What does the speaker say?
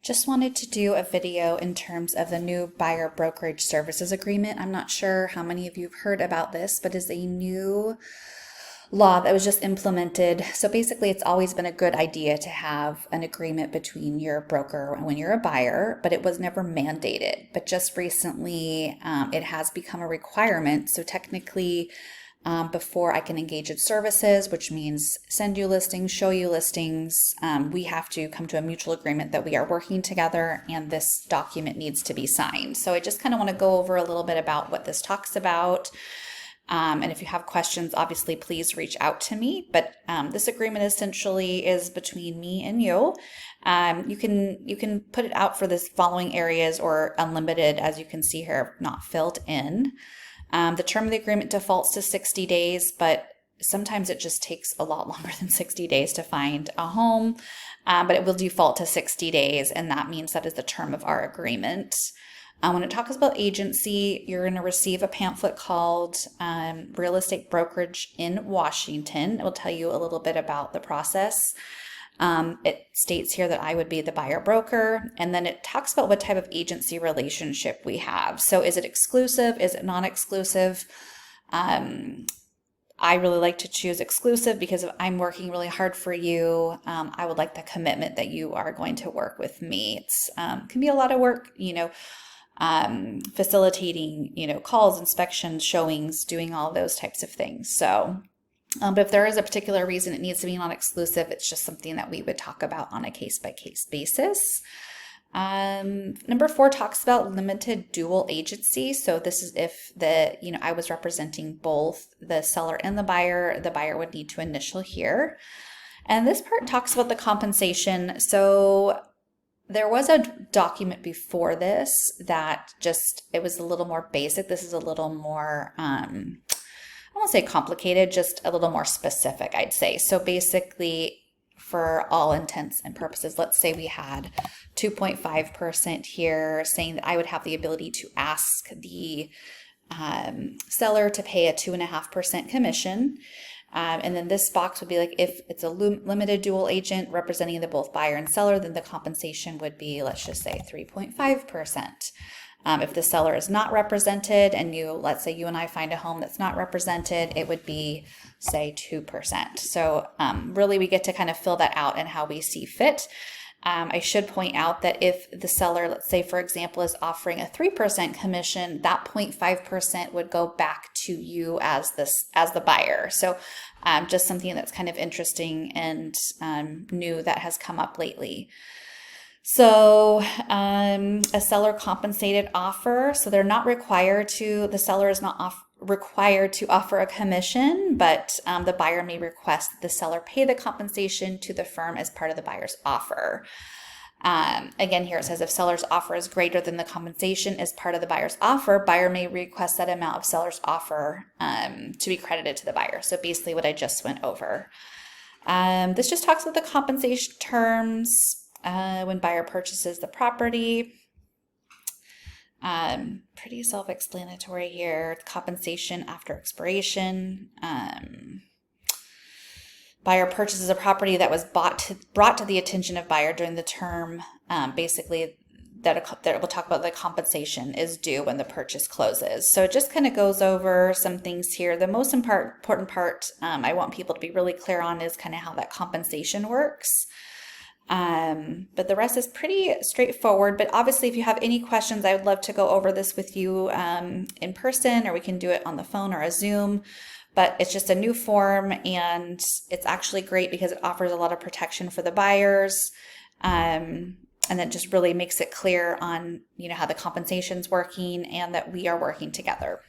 Just wanted to do a video in terms of the new buyer brokerage services agreement. I'm not sure how many of you have heard about this, but it's a new law that was just implemented. So basically, it's always been a good idea to have an agreement between your broker when you're a buyer, but it was never mandated. But just recently, it has become a requirement. So technically, before I can engage in services, which means send you listings, show you listings, we have to come to a mutual agreement that we are working together and this document needs to be signed. So I just kind of want to go over a little bit about what this talks about. And if you have questions, obviously, please reach out to me. But this agreement essentially is between me and you. You can put it out for the following areas or unlimited, as you can see here, not filled in. The term of the agreement defaults to 60 days, but sometimes it just takes a lot longer than 60 days to find a home, but it will default to 60 days, and that means that is the term of our agreement. When it talks about agency, you're going to receive a pamphlet called Real Estate Brokerage in Washington. It will tell you a little bit about the process. It states here that I would be the buyer broker, and then it talks about what type of agency relationship we have. So is it exclusive? Is it non-exclusive? I really like to choose exclusive because if I'm working really hard for you, I would like the commitment that you are going to work with me. It's can be a lot of work, facilitating, calls, inspections, showings, doing all those types of things. So but if there is a particular reason it needs to be non-exclusive, it's just something that we would talk about on a case-by-case basis. Number 4 talks about limited dual agency. So this is if I was representing both the seller and the buyer would need to initial here. And this part talks about the compensation. So there was a document before this that it was a little more basic. This is a little more, I won't say complicated, just a little more specific, I'd say. So basically, for all intents and purposes, let's say we had 2.5% here saying that I would have the ability to ask the seller to pay a 2.5% commission. And then this box would be like, if it's a limited dual agent representing the both buyer and seller, then the compensation would be, let's just say 3.5%. If the seller is not represented and let's say you and I find a home that's not represented, it would be, say, 2%. So really we get to kind of fill that out and how we see fit. I should point out that if the seller, let's say, for example, is offering a 3% commission, that 0.5% would go back to you as the buyer. So just something that's kind of interesting and new that has come up lately. So a seller compensated offer, so they're not required to, the seller is not required to offer a commission, but the buyer may request that the seller pay the compensation to the firm as part of the buyer's offer. Again, here it says if seller's offer is greater than the compensation as part of the buyer's offer, buyer may request that amount of seller's offer to be credited to the buyer. So basically what I just went over. This just talks about the compensation terms. When buyer purchases the property. Pretty self-explanatory here. Compensation after expiration. Buyer purchases a property that was brought to the attention of buyer during the term. Basically, that we'll talk about the compensation is due when the purchase closes. So it just kind of goes over some things here. The most important part I want people to be really clear on is kind of how that compensation works. But the rest is pretty straightforward. But obviously, if you have any questions, I would love to go over this with you in person, or we can do it on the phone or a Zoom. But it's just a new form, and it's actually great because it offers a lot of protection for the buyers. And it just really makes it clear on how the compensation's working and that we are working together.